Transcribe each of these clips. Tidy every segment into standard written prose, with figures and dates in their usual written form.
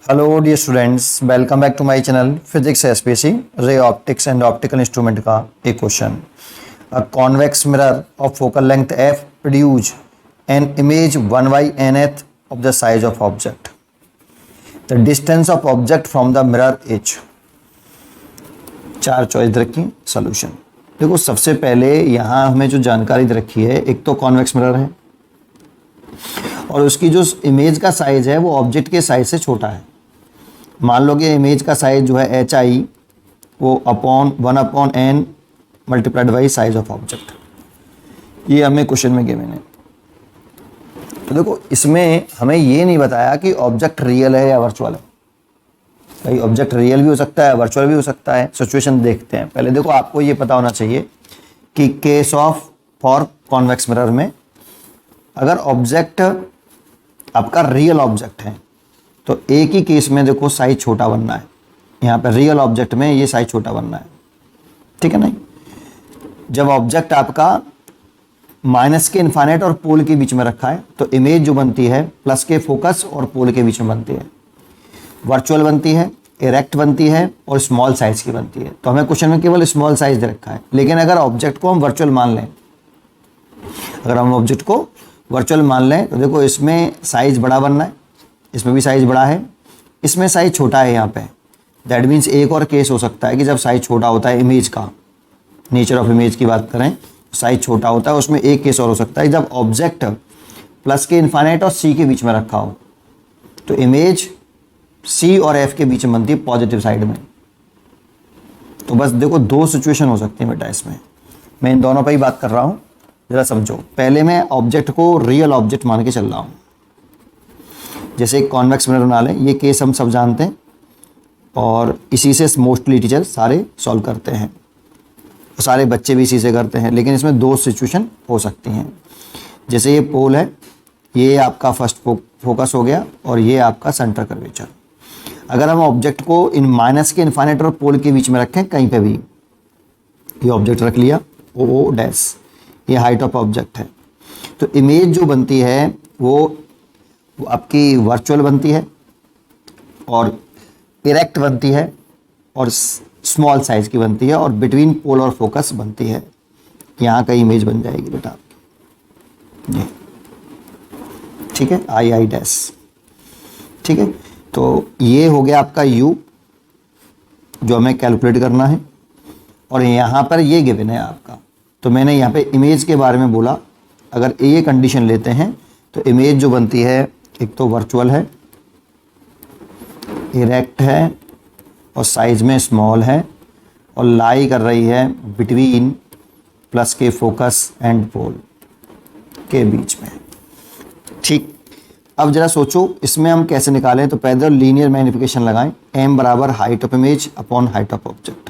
Hello dear students, welcome back to my channel physics SPC ray optics and optical instrument का एक question. A convex mirror of focal length f produce an image 1/nth of the size of object. The distance of object from the mirror is. चार choice रखी, solution. देखो, सबसे पहले यहाँ हमें जो जानकारी रखी है, एक तो कॉन्वेक्स मिरर है और उसकी जो इमेज का साइज है वो ऑब्जेक्ट के साइज से छोटा है। मान लो कि इमेज का साइज जो है एच आई वो upon 1/n multiplied by size of object. ये हमें क्वेश्चन में गिवन है। तो देखो, इसमें हमें ये नहीं बताया कि ऑब्जेक्ट रियल है या वर्चुअल है। भाई, ऑब्जेक्ट रियल भी हो सकता है, वर्चुअल भी हो सकता है। सिचुएशन देखते हैं। पहले देखो, आपको ये पता होना चाहिए कि case of for convex mirror में अगर ऑब्जेक्ट आपका रियल ऑब्जेक्ट है तो एक ही केस में देखो साइज छोटा बनना है। यहाँ पे रियल ऑब्जेक्ट में ये साइज छोटा बनना है, ठीक है नहीं। जब ऑब्जेक्ट आपका माइनस के इन्फाइनाइट और पोल के बीच में रखा है तो इमेज जो बनती है प्लस के फोकस और पोल के बीच में बनती है, वर्चुअल बनती है, इरेक्ट बनती है और स्मॉल साइज की बनती है। तो हमें क्वेश्चन में केवल स्मॉल साइज दे रखा है। लेकिन अगर ऑब्जेक्ट को हम वर्चुअल मान लें, अगर हम ऑब्जेक्ट को वर्चुअल मान लें तो देखो, इसमें साइज बड़ा बनना है, इसमें भी साइज बड़ा है, इसमें साइज छोटा है यहाँ पे। दैट मीन्स एक और केस हो सकता है कि जब साइज छोटा होता है इमेज का, नेचर ऑफ इमेज की बात करें, साइज छोटा होता है, उसमें एक केस और हो सकता है जब ऑब्जेक्ट प्लस के इन्फाइनाइट और सी के बीच में रखा हो तो इमेज सी और एफ के बीच में बनती है पॉजिटिव साइड में। तो बस देखो, दो सिचुएशन हो सकती है बेटा इसमें। मैं इन दोनों पर ही बात कर रहा हूँ, ज़रा समझो। पहले मैं ऑब्जेक्ट को रियल ऑब्जेक्ट मान के चल रहा हूँ। जैसे एक कॉन्वेक्स मिरर बना लें, ये केस हम सब जानते हैं और इसी से मोस्टली टीचर सारे सॉल्व करते हैं, सारे बच्चे भी इसी से करते हैं। लेकिन इसमें दो सिचुएशन हो सकती हैं। जैसे ये पोल है, ये आपका फर्स्ट फोकस हो गया और ये आपका सेंटर कर्वेचर। अगर हम ऑब्जेक्ट को इन माइनस के इन्फाइनाइट और पोल के बीच में रखें कहीं पे भी, ये ऑब्जेक्ट रख लिया ओ डैश, ये हाइट ऑफ ऑब्जेक्ट है, तो इमेज जो बनती है वो आपकी वर्चुअल बनती है और इरेक्ट बनती है और स्मॉल साइज की बनती है और बिटवीन पोल और फोकस बनती है। यहाँ का इमेज बन जाएगी बेटा ये, ठीक है, आई डैश, ठीक है। तो ये हो गया आपका u जो हमें कैलकुलेट करना है और यहाँ पर ये गिवन है आपका। तो मैंने यहाँ पे इमेज के बारे में बोला, अगर ये कंडीशन लेते हैं तो इमेज जो बनती है एक तो वर्चुअल है, इरेक्ट है और साइज में स्मॉल है और लाई कर रही है बिटवीन प्लस के फोकस एंड पोल के बीच में, ठीक। अब जरा सोचो इसमें हम कैसे निकालें। तो पहले लीनियर मैग्निफिकेशन लगाएं, m बराबर height of image upon height of object.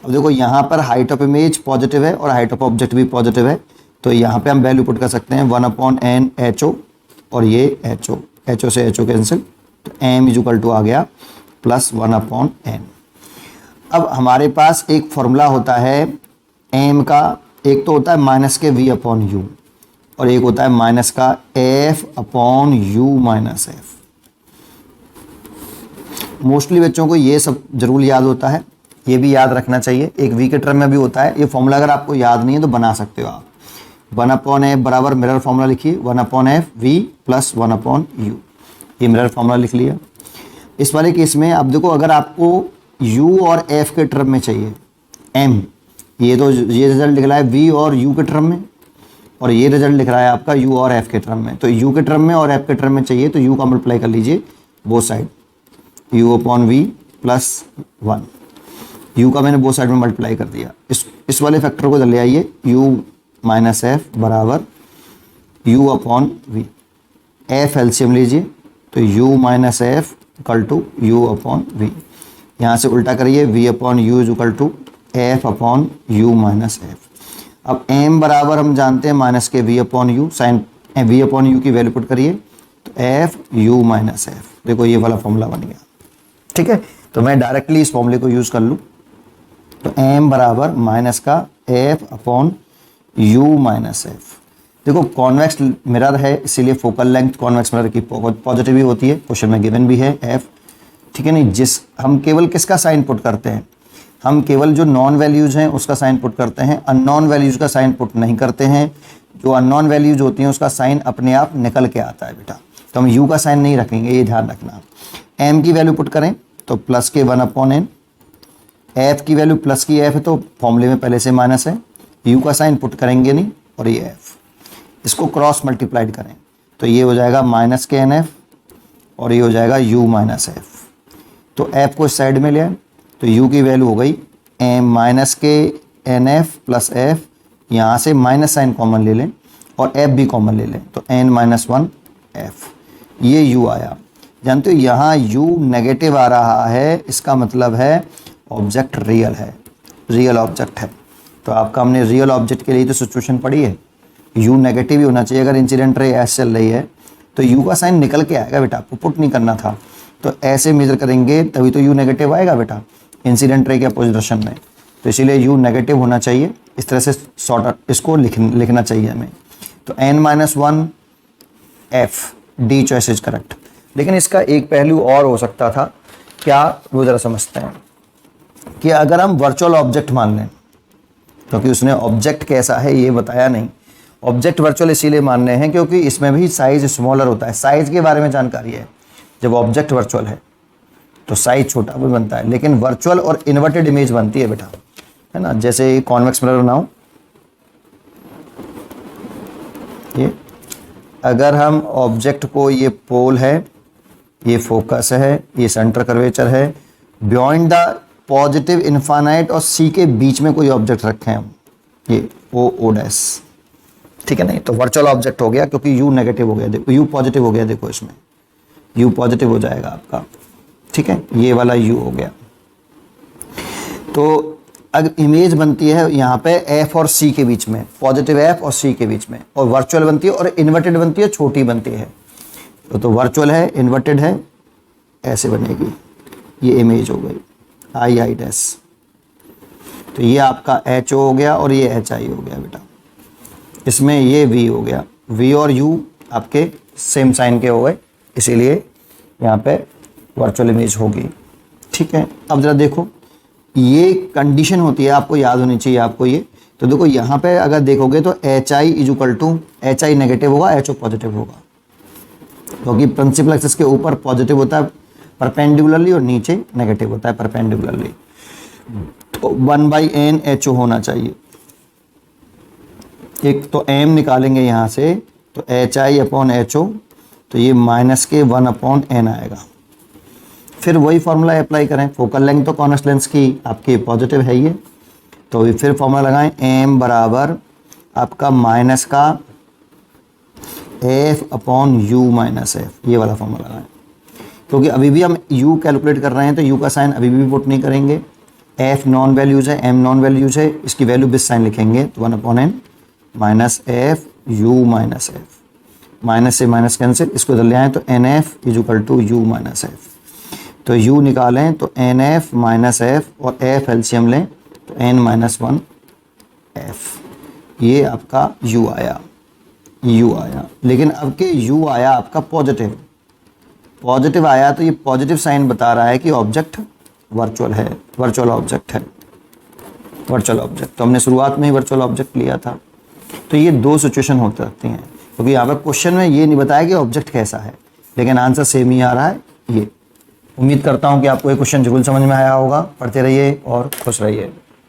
अब देखो, यहाँ पर हाइट ऑफ इमेज पॉजिटिव है और हाइट ऑफ ऑब्जेक्ट भी पॉजिटिव है, तो यहाँ पे हम वैल्यू पुट कर सकते हैं 1/n HO और ये HO से HO कैंसिल, तो m इज इक्वल टू आ गया प्लस 1/n। अब हमारे पास एक फॉर्मूला होता है m का, एक तो होता है माइनस के v/u और एक होता है माइनस का f/u-f। मोस्टली बच्चों को ये सब जरूर याद होता है, ये भी याद रखना चाहिए। एक v के टर्म में भी होता है ये फॉर्मूला, अगर आपको याद नहीं है तो बना सकते हो आप। 1/f बराबर मिरर फॉर्मूला लिखिए, 1/f v प्लस 1/u, ये मिरर फॉर्मूला लिख लिया। इस वाले केस में अब देखो, अगर आपको u और f के टर्म में चाहिए m, ये तो ये रिजल्ट लिख रहा है v और u के टर्म में और ये रिजल्ट लिख रहा है आपका u और f के टर्म में। तो u के टर्म में और f के टर्म में चाहिए तो u का मल्टीप्लाई कर लीजिए both side, u/v plus 1। u का मैंने बोथ साइड में मल्टीप्लाई कर दिया। इस वाले फैक्टर को ले आइए, u-f बराबर u/v। f एलसीएम लीजिए तो u-f इक्वल टू u/v। यहाँ से उल्टा करिए, v/u is equal to f/u-f। अब m बराबर हम जानते हैं माइनस के v/u, साइन v/u की वैल्यू पुट करिए तो f/u-f। देखो, ये वाला फॉर्मूला बन गया, ठीक है। तो मैं डायरेक्टली इस फॉर्मूले को यूज़ कर लूँ तो m बराबर माइनस का f/u-f देखो कॉन्वेक्स मिरर है इसीलिए फोकल लेंथ कॉन्वेक्स मिरर की पॉजिटिव ही होती है, क्वेश्चन में गिवन भी है एफ, ठीक है नहीं। जिस हम केवल किसका साइन पुट करते हैं, हम केवल जो नॉन वैल्यूज हैं उसका साइन पुट करते हैं, अननोन वैल्यूज का साइन पुट नहीं करते हैं। जो अननोन वैल्यूज होती हैं उसका साइन अपने आप निकल के आता है बेटा, तो हम यू का साइन नहीं रखेंगे, ये ध्यान रखना। एम की वैल्यू पुट करें तो प्लस के 1/n, एफ की वैल्यू प्लस की एफ है तो फॉर्मूले में पहले से माइनस है, यू का साइन पुट करेंगे नहीं और ये एफ, इसको क्रॉस मल्टीप्लाइड करें तो ये हो जाएगा माइनस के एन एफ और ये हो जाएगा यू माइनस एफ। तो एफ को इस साइड में ले आए तो यू की वैल्यू हो गई एम माइनस के एन एफ प्लस एफ, यहाँ से माइनस साइन कॉमन ले लें और एफ भी कॉमन ले लें तो n-1 एफ, ये यू आया। जानते हो यहाँ यू नेगेटिव आ रहा है, इसका मतलब है ऑब्जेक्ट रियल है, रियल ऑब्जेक्ट है। तो आपका हमने रियल ऑब्जेक्ट के लिए तो सिचुएशन पढ़ी है, यू नेगेटिव ही होना चाहिए। अगर इंसिडेंट रे ऐसे चल रही है तो यू का साइन निकल के आएगा बेटा, आपको पुट नहीं करना था। तो ऐसे मेजर करेंगे तभी तो यू नेगेटिव आएगा बेटा इंसिडेंट रे के अपोजिट डायरेक्शन में, तो इसीलिए यू नेगेटिव होना चाहिए। इस तरह से सॉर्ट इसको लिखना चाहिए हमें। तो n-1 F, D choice is correct. लेकिन इसका एक पहलू और हो सकता था, क्या वो ज़रा समझते हैं कि अगर हम वर्चुअल ऑब्जेक्ट मान लें, क्योंकि उसने ऑब्जेक्ट कैसा है ये बताया नहीं, ऑब्जेक्ट वर्चुअल इसीलिए मानने हैं क्योंकि इसमें भी साइज स्मॉलर होता है, साइज के बारे में जानकारी है। जब ऑब्जेक्ट वर्चुअल है तो साइज छोटा भी बनता है, लेकिन वर्चुअल और इन्वर्टेड इमेज बनती है बेटा, है ना। जैसे कॉन्वेक्स मिरर बनाओ, ये अगर हम ऑब्जेक्ट को, ये पोल है, ये फोकस है, ये सेंटर कर्वेचर है, बियॉन्ड द पॉजिटिव इन्फानाइट और सी के बीच में कोई ऑब्जेक्ट रखें हम, ये ओ डैश, ठीक है नहीं, तो वर्चुअल ऑब्जेक्ट हो गया क्योंकि यू नेगेटिव हो गया, देखो यू पॉजिटिव हो गया, देखो इसमें यू पॉजिटिव हो जाएगा आपका, ठीक है, ये वाला यू हो गया। तो अगर इमेज बनती है यहाँ पे एफ और सी के बीच में, पॉजिटिव एफ और सी के बीच में, और वर्चुअल बनती है और इन्वर्टेड बनती है, छोटी बनती है। तो वर्चुअल है, इन्वर्टेड है, ऐसे बनेगी, ये इमेज हो गई आई डैश। तो ये आपका एच ओ हो गया और ये एच आई हो गया बेटा, इसमें ये वी हो गया, वी और यू आपके सेम साइन के हो गए, इसीलिए यहाँ पे वर्चुअल इमेज होगी, ठीक है। अब ज़रा देखो, ये कंडीशन होती है, आपको याद होनी चाहिए आपको ये। तो देखो यहाँ पे अगर देखोगे तो h i is equal to, h i negative होगा, एच ओ पॉजिटिव होगा, क्योंकि प्रिंसिपल एक्सिस के ऊपर पॉजिटिव होता है परपेंडिकुलरली और नीचे नेगेटिव होता है परपेंडिकुलरली। तो 1/n एच ओ होना चाहिए। एक तो m निकालेंगे यहाँ से, तो h i upon h o, तो ये माइनस के 1/n आएगा। फिर वही फार्मूला अप्लाई करें, फोकल लेंथ तो कॉन्वेक्स लेंस की आपकी पॉजिटिव है ये, तो फिर फार्मूला लगाएं m बराबर आपका माइनस का f upon u minus f, ये वाला फार्मूला लगाएं। क्योंकि अभी भी हम u कैलकुलेट कर रहे हैं तो u का साइन अभी भी पुट नहीं करेंगे, f नॉन वैल्यूज है, m नॉन वैल्यूज है, इसकी वैल्यू बिस साइन लिखेंगे, तो 1/n minus F U minus F, minus से माइनस कैंसिल, इसको इधर ले आएँ तो N F is equal to U minus F. तो u निकालें तो एन एफ माइनस एफ और एफ एलसीएम लें तो n-1 एफ, ये आपका u आया, u आया। लेकिन अब के u आया आपका पॉजिटिव, पॉजिटिव आया तो ये पॉजिटिव साइन बता रहा है कि ऑब्जेक्ट वर्चुअल है, वर्चुअल ऑब्जेक्ट है, वर्चुअल ऑब्जेक्ट। तो हमने शुरुआत में ही वर्चुअल ऑब्जेक्ट लिया था। तो ये दो सिचुएशन होती रहती हैं, क्योंकि यहाँ पर क्वेश्चन में ये नहीं बताया कि ऑब्जेक्ट कैसा है, लेकिन आंसर सेम ही आ रहा है ये। उम्मीद करता हूँ कि आपको ये क्वेश्चन जरूर समझ में आया होगा। पढ़ते रहिए और खुश रहिए।